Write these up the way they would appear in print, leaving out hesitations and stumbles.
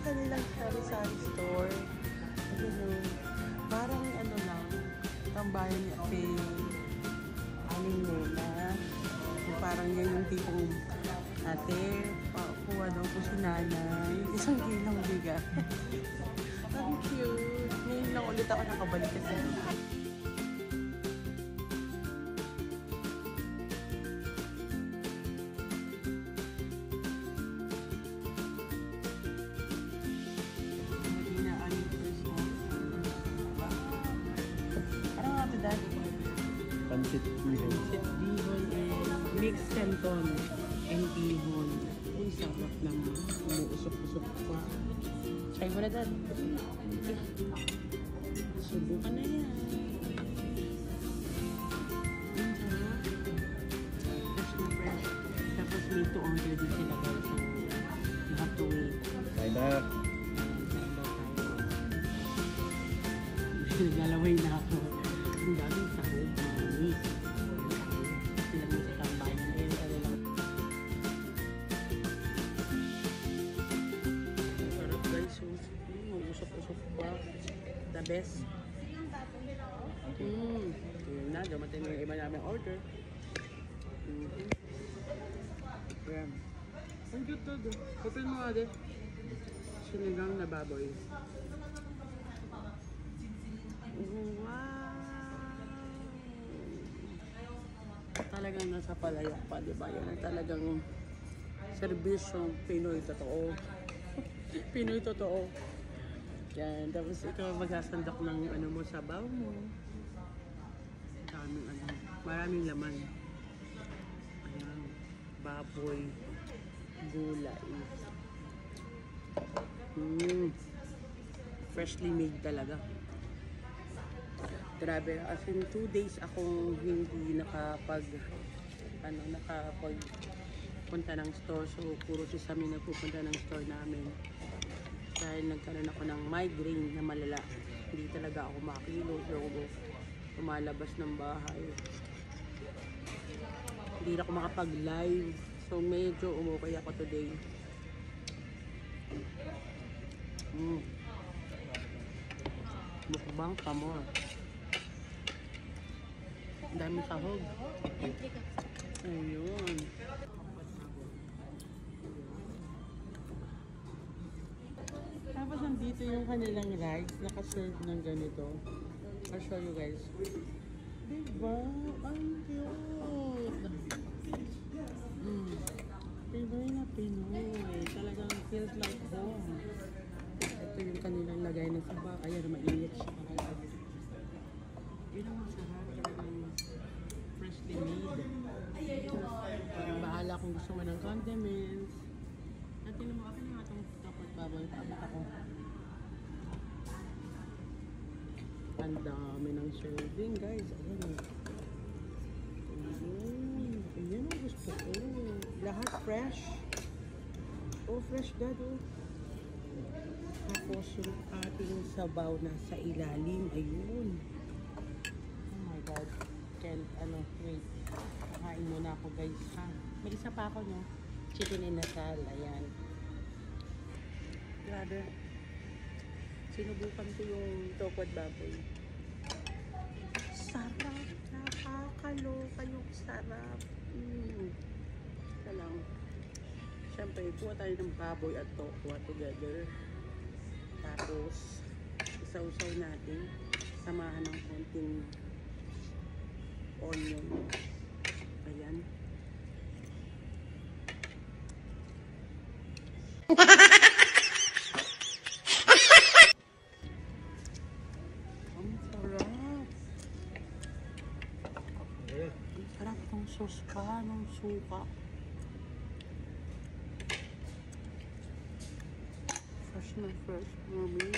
kanilang sari-sari store. Ayun, parang ano lang, tambayan ni Ate Aling Nena. Parang yan yung tipong ate, kuha daw po si nanay. Isang kilang bigat. Ang cute. Ngayon lang ulit ako nakabalik kasi. Pansit bihon. Pansit bihon and mixed canton and bihon. Uy, sarap naman. Umuusok-usok pa. Try mo na dad. Subukan na yan. Ang sarap. Fresh na fresh. Tapos made to order din sila guys. So, you have to wait. Kain na. Naglalaway na ako. Ang daming sahog. Manis. Sila mo sa tambayan. Ngayon ka lang. Sarap guys. Usok-usok pa. The best. Yun na. Dumating yung iba namin order. Yan. Ang cute to. Open mo nga din. Sinigang na baboy. Wow! Talagang nasa palayak pa, di ba? Yan ang talagang serbisyong Pinoy totoo. Pinoy totoo. Yan. Tapos ikaw magsasandak ng ano mo, sabaw mo. Daming ano. Maraming laman. Ayan. Baboy. Gulay. Freshly made talaga. Grabe, as in 2 days akong hindi nakapagpunta ng store. So, puro si Sami nagpupunta ng store namin. Dahil nagkaroon ako ng migraine na malala. Hindi talaga ako makilo. So, lumalabas ng bahay. Hindi na ako makapag-live. So, medyo umukay ako today. Mukbang pa more. Ang dami sahog. Ayun. Tapos nandito yung kanilang rice. Nakaserve ng ganito. I'll show you guys. Diba? Ang cute. Pinoy na Pinoy. Talagang feels like home. Ito yung kanilang lagay ng saba. Ayan, mainit siya. Yun ang masarap. Talagang freshly made. Bahala kung gusto mo ng condiments. At tinan mo, akin nga itong tapot baboy. Tapos ako. Ang dami ng serving, guys. Ayan. Ayan ang gusto ko. Lahat fresh. Oh, fresh dad, oh. Tapos yung ating sabaw na sa ilalim. Ayun. Oh my God. Wait. Kain muna ako guys, ha. May isa pa ako, no? Chicken inasal. Ayan. Grabe. Sinubukan ko yung tokwa baboy. Sarap. Nakakaloka yung sarap. Ito lang. Siyempre, kuha tayo ng baboy at tokwa together. Tapos, isaw-saw natin. Samahan ng konting onion. Ayan. Ang sarap. Ang sarap ng sauce pa, ng suka. Fresh na fresh. Mami.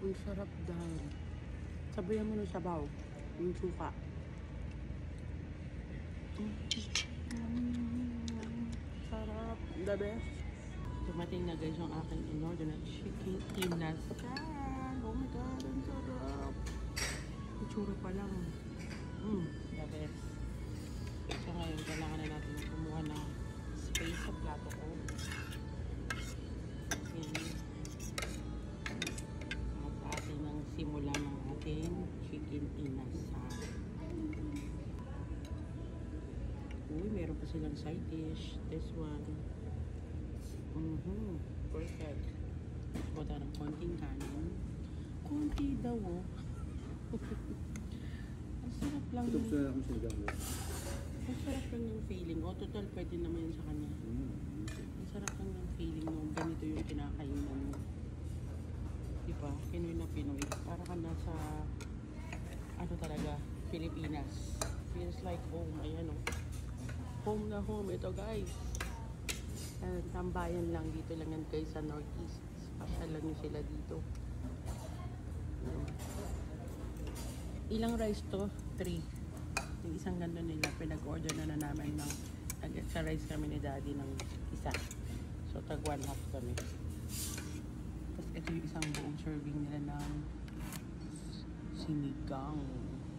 Ang sarap dahil. Sabayan mo ng sabaw. Yung suka. Sarap. The best. Dumating na guys yung aking in-order na chicken inasal. Oh my God, ang sarap. Itsura pa lang. The best. So ngayon, kailangan na natin kumuha ng space sa plato ko. shrimp inasal. Uy, meron pa silang side dish. This one. Perfect. Buta ng konting kanin. Konti daw, oh. Ang sarap lang. Ito gusto na akong sinigang mo. Ang sarap lang yung feeling. O, total, pwede naman yun sa kanya. Ang sarap lang yung feeling nung ganito yung kinakainan mo. Diba? Pinoy na Pinoy. Para ka nasa, ano talaga, Pilipinas. Feels like home. Ayan, oh. Home na home. Ito, guys. Tambayan lang. Dito lang yan, guys, sa Northeast. Pasyal lang nyo sila dito. Ilang rice to? 3. Yung isang ganda nila, pinag-order na namin ng sa rice kami ni Daddy ng isa. So, tag 1/2 kami. Tapos, ito yung isang buong serving nila ng sinigang.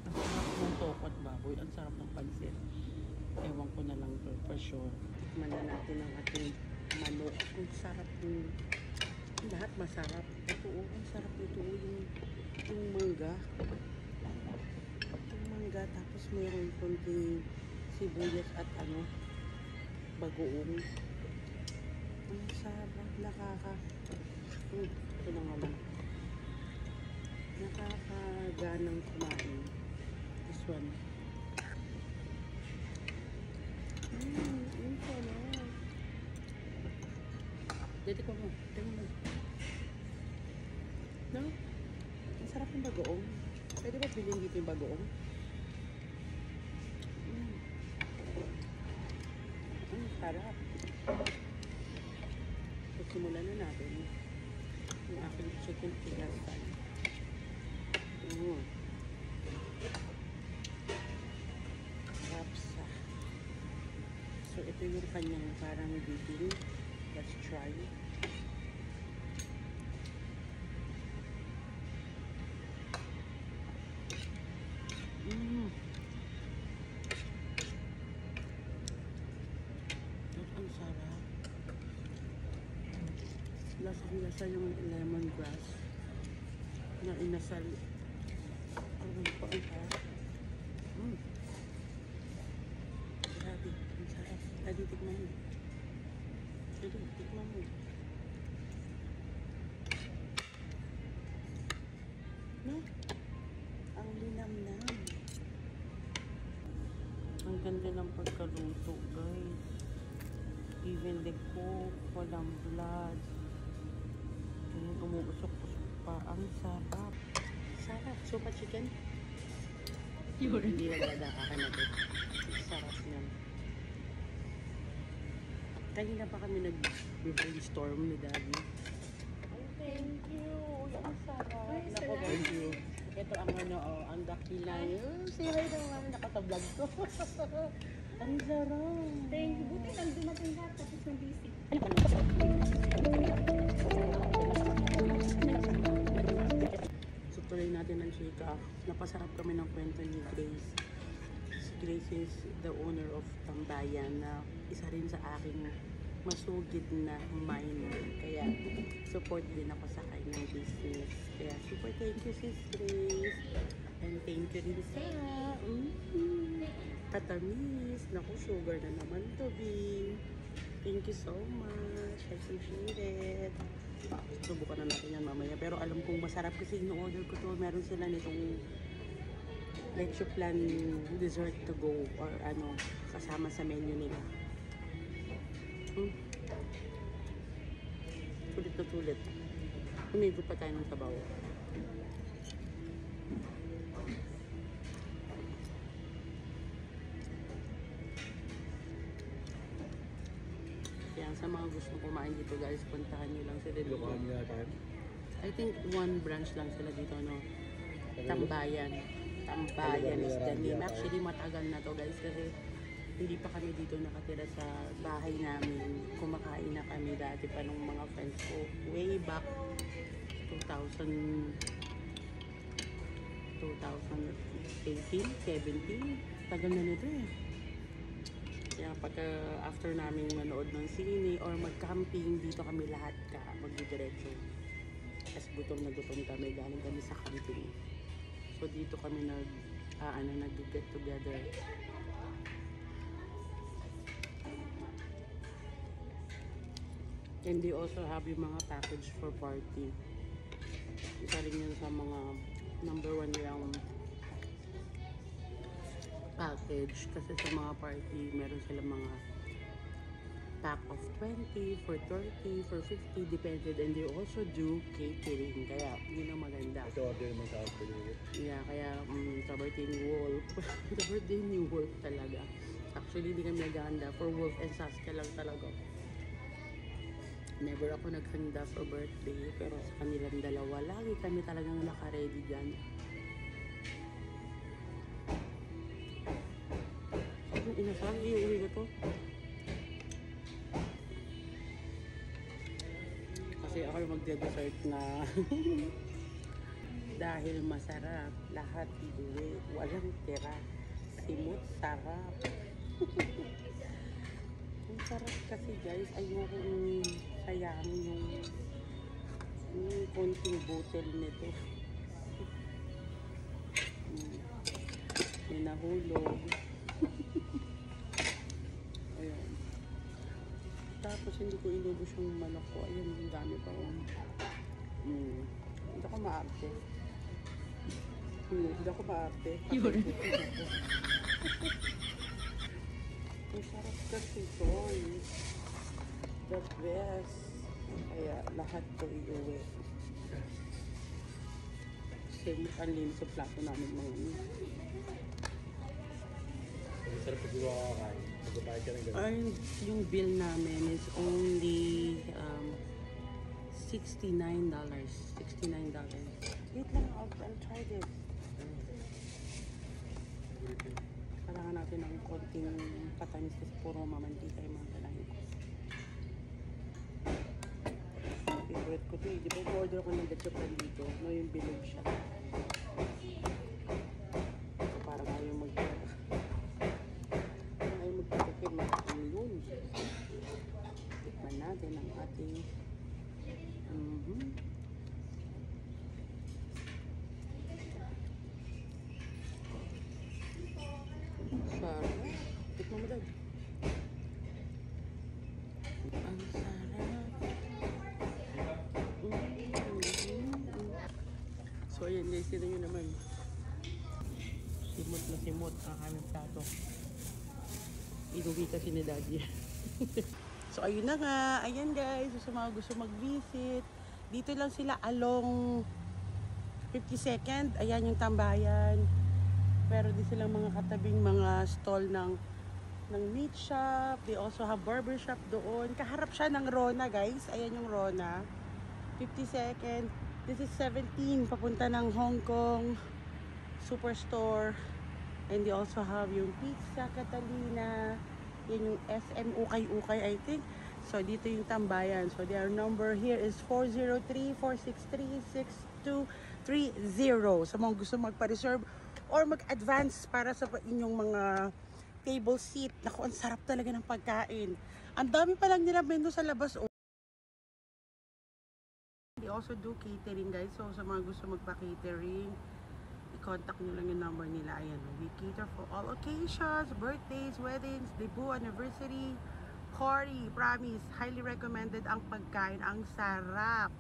Ang sarap ng tokot baboy. Ang sarap ng pansit. Ewan ko na lang to, for sure. Tikman na natin ang ating manok. Ang sarap ng lahat masarap. Ito, ang sarap nito. Yung mangga. Tapos mayroon konting sibuyas at bagoong. Ang sarap, ito na nga lang. Nakakaganang kumain. This one. Ang sarap. Dito ko mo. Tingnan mo. No? Ang sarap ng bagoong. Pwede ba bilhin dito yung bagoong? Ang sarap. So, simulan na natin yung aking chicken tigasan. Rapsa. So, ito yung kanyang parang dipping. Let's try. Ang sarap. Lasang-lasa yung lemongrass na inasal. Ang sarap. Grabe, ang sarap. Tadi, tikman mo. Tadi, tikman mo. No? Ang linamnam. Ang ganda ng pagkaluto, guys. Even the cook, walang blood. Umuusok-usok pa. Ang sarap. Sarap. Sopa chicken? Hindi nagdadakakan na ito. Sarap yan. Kanina pa kami nag-brainstorm ni Daddy. Thank you. Ang sarap. Thank you. Ito ang ang dakilang. Say hi daw nga, nakatablog ko. Ang sarap. Thank you. Buti lang dumating ka tapos ng busy. So tuloy natin ang chika. Napasarap kami ng kwento ni Grace. Si Grace is the owner of Tambayan na isa rin sa aking masugid na minor. Kaya support din ako sa kanyang business. Kaya super thank you, Sis Grace. And thank you rin sa katamis. Naku, sugar na naman to, Bing. Thank you so much. I appreciate it. Subukan na natin yan mamaya. Pero alam kong masarap kasi in-order ko to. Meron sila nitong leche plan dessert to go or kasama sa menu nila. Sulit na sulit. Umigod pa tayo ng sabaw. Kaya sa mga gustong kumain dito, guys, puntahan nyo lang sila dito. I think one branch lang sila dito, no? Tambayan. Tambayan is the name. Actually, matagal na to, guys, kasi hindi pa kami dito nakatira sa bahay namin. Kumakain na kami dati pa nung mga friends ko. Way back 2018, 17. Tagal na nito eh. Kaya pagka after namin manood ng sine or mag-camping, dito kami lahat magdidiretso. Kasi gutom na gutom kami, galing kami sa camping. So dito kami nag-get together. And they also have yung mga package for party. Isa rin yun sa mga number 1 nilang package. Kasi sa mga party, meron sila mga pack of 20, for 30, for 50, depended. And they also do catering. Kaya, yun ang maganda. Ito order naman sa after unit. Yeah, kaya sa birthday ni Wolf. Sa birthday ni Wolf talaga. Actually, hindi kami naghahanda. For Wolf and Saskia lang talaga. Never ako naghanda for birthday. Pero sa kanilang dalawa, lagi kami talagang naka-ready dyan. Ang inasal, iuwi ko to. Kasi ako yung magde-dessert na dahil masarap, lahat iuwi, walang tira. Simot, sarap. Ang sarap kasi guys, ayokong sayangin yung konting bottle nito. May nahulog. Ayan. Tapos hindi ko inubos yung manok ko. Ayan, yung dami pa. Hindi ako maarte. Hindi ako maarte. Ang sarap kasi ito. The best. Kaya lahat to iuwi. Kasi ang linis sa plato namin mga yun. Ang sarap pag gawa ka kain. Magbabayad ka ng ganun. Ay, yung bill namin is only $69. Wait lang, I'll try this. Kailangan natin ng konting patamis kasi puro mamantika yung mga kailangan ko. Favorite ko ito eh. Di ba order ko ng gachopan dito? No, yung bilog siya. So, parang ayaw magpapakit ng yun. Tikman natin ang ating sarap. Tikman mo dad. Ang sarap. So ayan guys, ito nyo naman. Simot na simot ang aming plato. Inuwi kasi ni daddy. So ayun na nga. Ayan guys, sa mga gusto mag-visit, dito lang sila along 52nd. Ayan yung tambayan. Pero di silang mga katabing mga stall ng meat shop. They also have barber shop doon. Kaharap siya ng Rona guys. Ayan yung Rona. 52nd. This is 17. Papunta ng Hong Kong Superstore. And they also have yung Pizza Catalina. Yan yung SM Ukay-Ukay I think. So dito yung tambayan. So their number here is 403-463-6230. Sa mga gusto magpa-reserve or mag-advance para sa inyong mga table seat. Naku, ang sarap talaga ng pagkain. Ang dami pa lang nila menu sa labas. They also do catering guys. So sa mga gusto magpa-catering, i-contact nyo lang yung number nila. Ayan, we cater for all occasions, birthdays, weddings, debut, anniversary, party. Promise, highly recommended ang pagkain. Ang sarap.